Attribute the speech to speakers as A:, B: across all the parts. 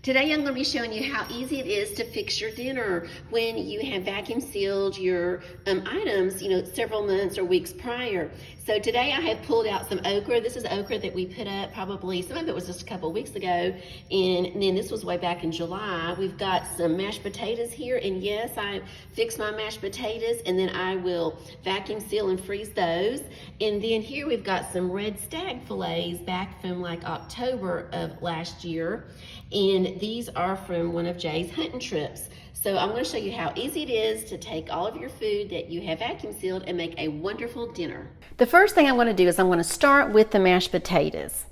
A: Today I'm going to be showing you how easy it is to fix your dinner when you have vacuum sealed your items, several months or weeks prior. So today I have pulled out some okra. This is okra that we put up probably, some of it was just a couple of weeks ago, and then this was way back in July. We've got some mashed potatoes here, and yes, I fixed my mashed potatoes, and then I will vacuum seal and freeze those. And then here we've got some red stag fillets back from like October of last year, and these are from one of Jay's hunting trips. So I'm going to show you how easy it is to take all of your food that you have vacuum sealed and make a wonderful dinner. The first thing I'm going to do is I'm going to start with the mashed potatoes.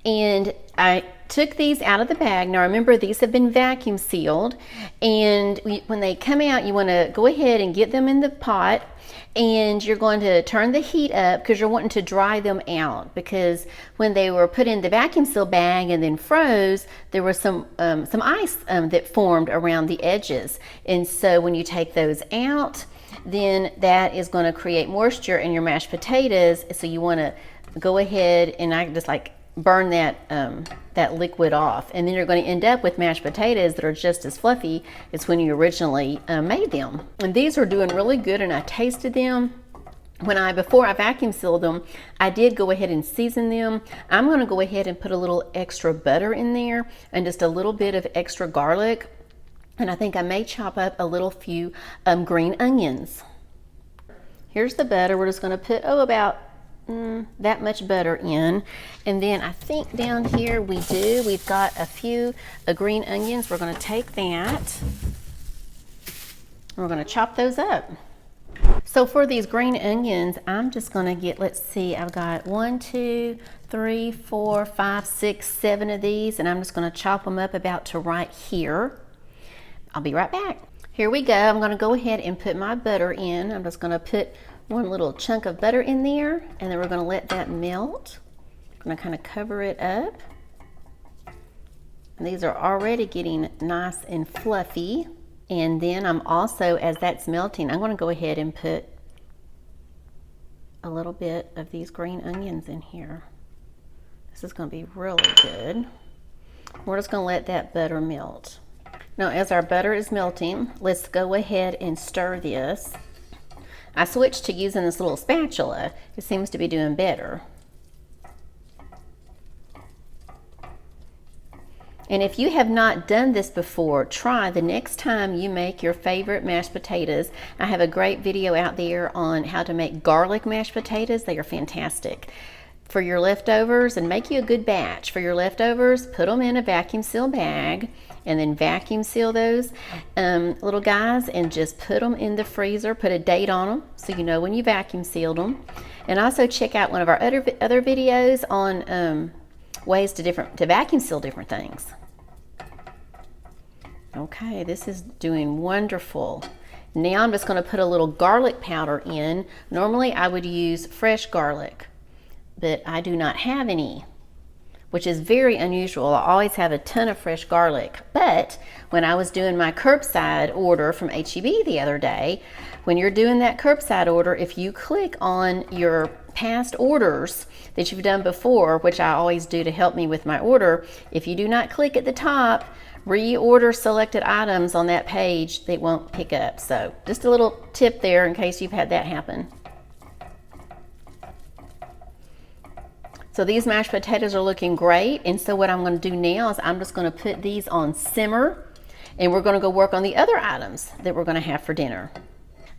A: And I took these out of the bag. Now remember, these have been vacuum sealed, and when they come out, you want to go ahead and get them in the pot, and you're going to turn the heat up because you're wanting to dry them out, because when they were put in the vacuum seal bag and then froze, there was some ice that formed around the edges. And so when you take those out, then that is going to create moisture in your mashed potatoes. So you want to go ahead and I just like burn that liquid off, and then you're going to end up with mashed potatoes that are just as fluffy as when you originally made them. And these are doing really good, and I tasted them. Before I vacuum sealed them, I did go ahead and season them. I'm going to go ahead and put a little extra butter in there and just a little bit of extra garlic, and I think I may chop up a few green onions. Here's the butter. We're just going to put about that much butter in, and then I think down here we've got a few green onions. We're going to take that, we're going to chop those up. So for these green onions, I'm just going to get, let's see, I've got 1, 2, 3, 4, 5, 6, 7 of these, and I'm just going to chop them up about to right here. I'll be right back. Here we go. I'm going to go ahead and put my butter in. I'm just going to put one little chunk of butter in there, and then we're going to let that melt. I'm going to kind of cover it up. And these are already getting nice and fluffy. And then I'm also, as that's melting, I'm going to go ahead and put a little bit of these green onions in here. This is going to be really good. We're just going to let that butter melt. Now, as our butter is melting, let's go ahead and stir this. I switched to using this little spatula. It seems to be doing better. And if you have not done this before, try the next time you make your favorite mashed potatoes. I have a great video out there on how to make garlic mashed potatoes. They are fantastic. For your leftovers, and make you a good batch. For your leftovers, put them in a vacuum seal bag, and then vacuum seal those little guys, and just put them in the freezer. Put a date on them so you know when you vacuum sealed them. And also check out one of our other videos on ways to vacuum seal different things. Okay, this is doing wonderful. Now I'm just going to put a little garlic powder in. Normally I would use fresh garlic, but I do not have any, which is very unusual. I always have a ton of fresh garlic. But when I was doing my curbside order from H-E-B the other day, when you're doing that curbside order, if you click on your past orders that you've done before, which I always do to help me with my order, if you do not click at the top, reorder selected items on that page, they won't pick up. So just a little tip there in case you've had that happen. So these mashed potatoes are looking great, and so what I'm going to do now is I'm just going to put these on simmer, and we're going to go work on the other items that we're going to have for dinner.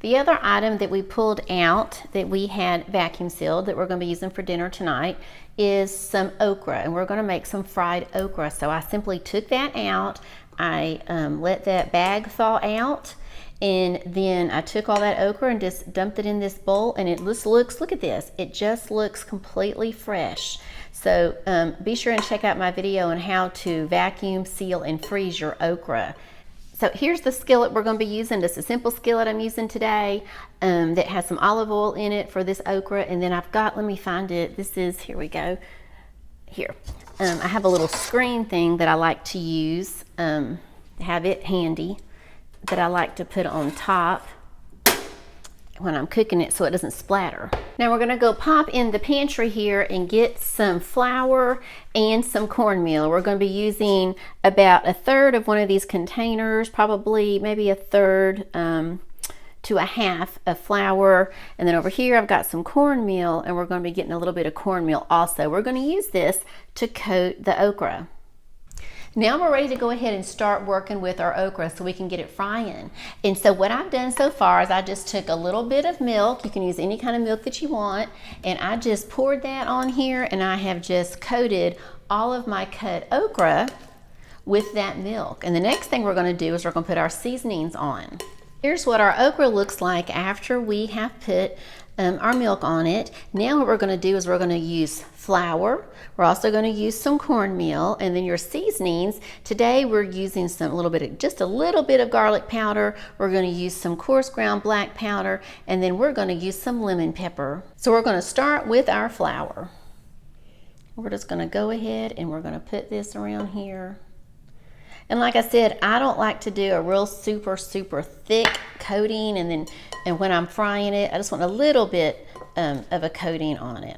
A: The other item that we pulled out that we had vacuum sealed that we're going to be using for dinner tonight is some okra, and we're going to make some fried okra. So I simply took that out, I let that bag thaw out, and then I took all that okra and just dumped it in this bowl, and it just looks, look at this, it just looks completely fresh. So be sure and check out my video on how to vacuum seal and freeze your okra. So here's the skillet we're going to be using. This is a simple skillet I'm using today that has some olive oil in it for this okra. And then I've got, let me find it. This is, here we go. Here. I have a little screen thing that I like to use, have it handy, that I like to put on top when I'm cooking it so it doesn't splatter. Now we're gonna go pop in the pantry here and get some flour and some cornmeal. We're gonna be using about 1/3 of one of these containers, probably maybe 1/3 to 1/2 of flour. And then over here I've got some cornmeal, and we're gonna be getting a little bit of cornmeal also. We're gonna use this to coat the okra. Now we're ready to go ahead and start working with our okra so we can get it frying. And so what I've done so far is I just took a little bit of milk. You can use any kind of milk that you want. And I just poured that on here, and I have just coated all of my cut okra with that milk. And the next thing we're gonna do is we're gonna put our seasonings on. Here's what our okra looks like after we have put our milk on it. Now what we're going to do is we're going to use flour. We're also going to use some cornmeal, and then your seasonings. Today we're using just a little bit of garlic powder. We're going to use some coarse ground black powder, and then we're going to use some lemon pepper. So we're going to start with our flour. We're just going to go ahead and we're going to put this around here. And like I said, I don't like to do a real super thick coating, and when I'm frying it, I just want a little bit of a coating on it.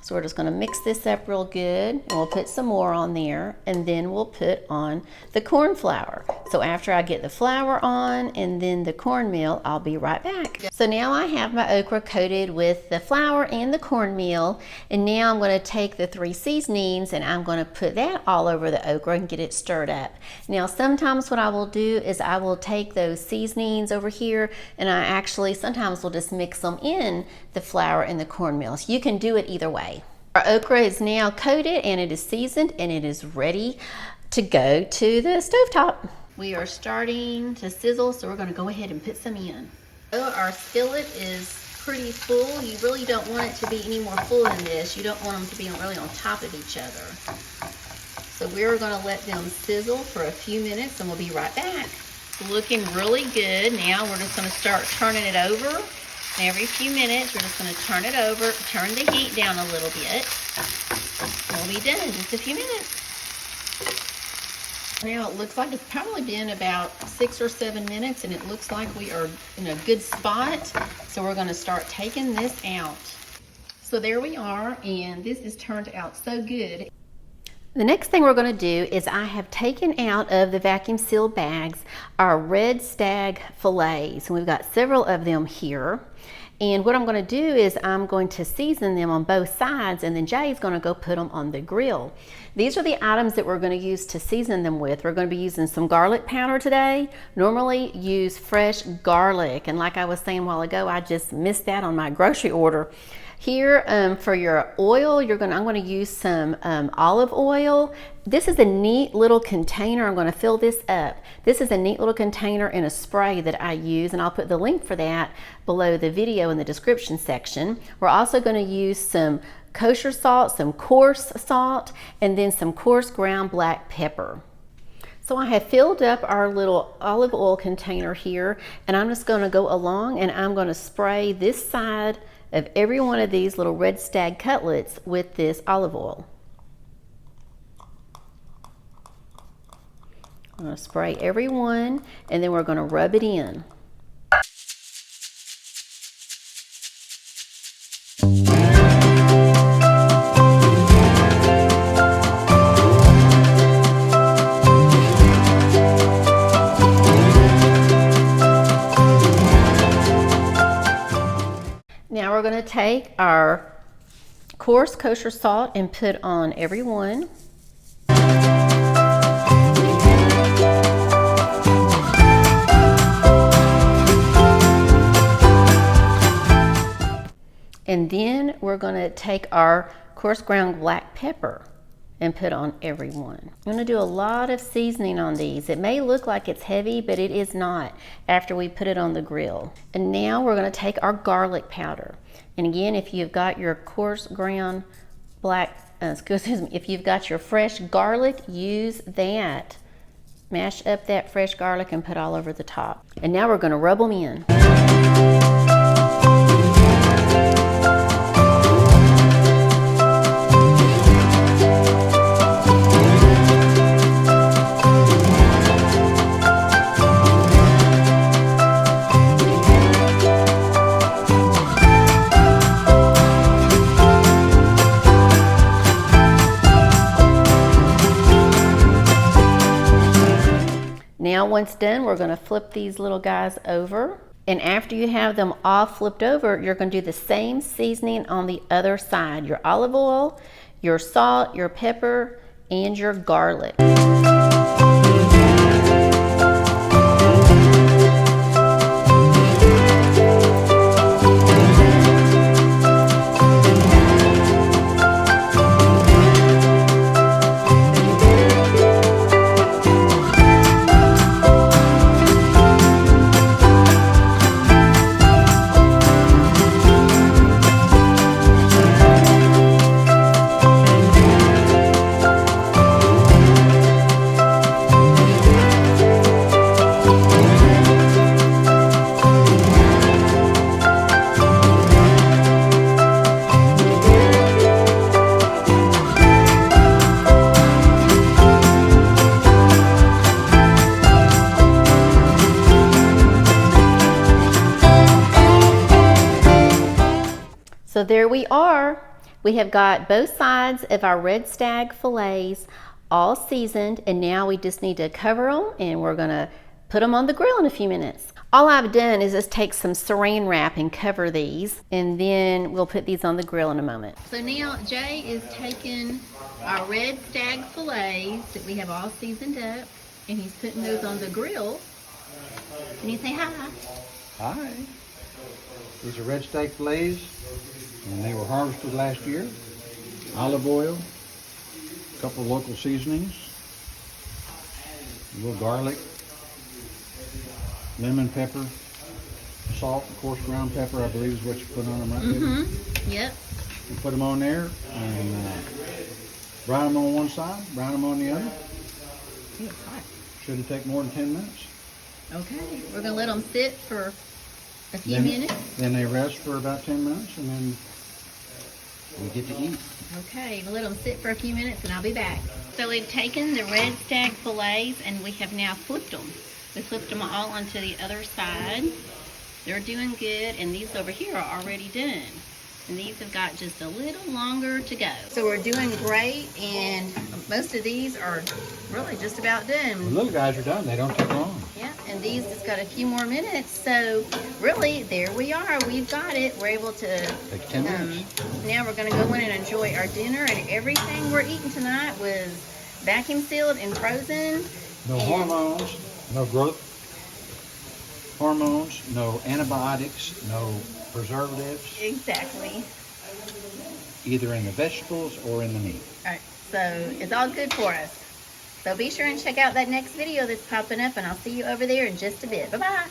A: So we're just going to mix this up real good, and we'll put some more on there, and then we'll put on the corn flour. So after I get the flour on and then the cornmeal, I'll be right back. So now I have my okra coated with the flour and the cornmeal, and now I'm going to take the 3 seasonings and I'm going to put that all over the okra and get it stirred up. Now sometimes what I will do is I will take those seasonings over here, and I actually sometimes will just mix them in the flour and the cornmeal. So you can do it either way. Our okra is now coated, and it is seasoned, and it is ready to go to the stovetop. We are starting to sizzle, so we're going to go ahead and put some in. So our skillet is pretty full. You really don't want it to be any more full than this. You don't want them to be really on top of each other. So we're going to let them sizzle for a few minutes, and we'll be right back. It's looking really good. Now we're just going to start turning it over. And every few minutes, we're just going to turn it over, turn the heat down a little bit. We'll be done in just a few minutes. Now it looks like it's probably been about 6 or 7 minutes, and it looks like we are in a good spot. So we're going to start taking this out. So there we are, and this is turned out so good. The next thing we're going to do is I have taken out of the vacuum sealed bags our red stag fillets, and we've got several of them here. And what I'm going to do is I'm going to season them on both sides, and then Jay's going to go put them on the grill. These are the items that we're going to use to season them with. We're going to be using some garlic powder today. Normally use fresh garlic, and like I was saying a while ago, I just missed that on my grocery order. Here for your oil, I'm going to use some olive oil. This is a neat little container. I'm going to fill this up. This is a neat little container in a spray that I use, and I'll put the link for that below the video in the description section. We're also going to use some kosher salt, some coarse salt, and then some coarse ground black pepper. So I have filled up our little olive oil container here, and I'm just going to go along and I'm going to spray this side of every one of these little red stag cutlets with this olive oil. I'm going to spray every one, and then we're going to rub it in. Now we're going to take our coarse kosher salt and put on every one. And then we're going to take our coarse ground black pepper and put on every one. I'm going to do a lot of seasoning on these. It may look like it's heavy, but it is not after we put it on the grill. And now we're going to take our garlic powder. And again, if you've got your coarse ground black, if you've got your fresh garlic, use that. Mash up that fresh garlic and put all over the top. And now we're going to rub them in. now once done, we're gonna flip these little guys over. And after you have them all flipped over, you're gonna do the same seasoning on the other side. Your olive oil, your salt, your pepper, and your garlic. So there we are. We have got both sides of our red stag fillets all seasoned, and now we just need to cover them and we're gonna put them on the grill in a few minutes. All I've done is just take some saran wrap and cover these, and then we'll put these on the grill in a moment. So now Jay is taking our red stag fillets that we have all seasoned up, and he's putting those on the grill. Can you say hi?
B: Hi. These are red stag fillets, and they were harvested last year. Olive oil, a couple local seasonings, a little garlic, lemon pepper, salt, and coarse ground pepper, I believe is what you put on them, right?
A: Mm-hmm. Yep.
B: You put them on there and brown them on one side, brown them on the other. Shouldn't take more than 10 minutes.
A: Okay, we're gonna let them sit for a few minutes.
B: Then they rest for about 10 minutes, and then we get to eat.
A: Okay, we'll let them sit for a few minutes and I'll be back. So we've taken the red stag fillets and we have now flipped them. We flipped them all onto the other side. They're doing good, and these over here are already done. And these have got just a little longer to go. So we're doing great, and most of these are really just about done.
B: The little guys are done. They don't take long.
A: Yeah, and these just got a few more minutes. So really, there we are. We've got it. We're able to.
B: Take 10 minutes.
A: Now we're going to go in and enjoy our dinner, and everything we're eating tonight was vacuum sealed and frozen.
B: No hormones, no growth hormones, no antibiotics, no preservatives.
A: Exactly.
B: Either in the vegetables or in the meat.
A: All right, so it's all good for us. So be sure and check out that next video that's popping up, and I'll see you over there in just a bit. Bye-bye.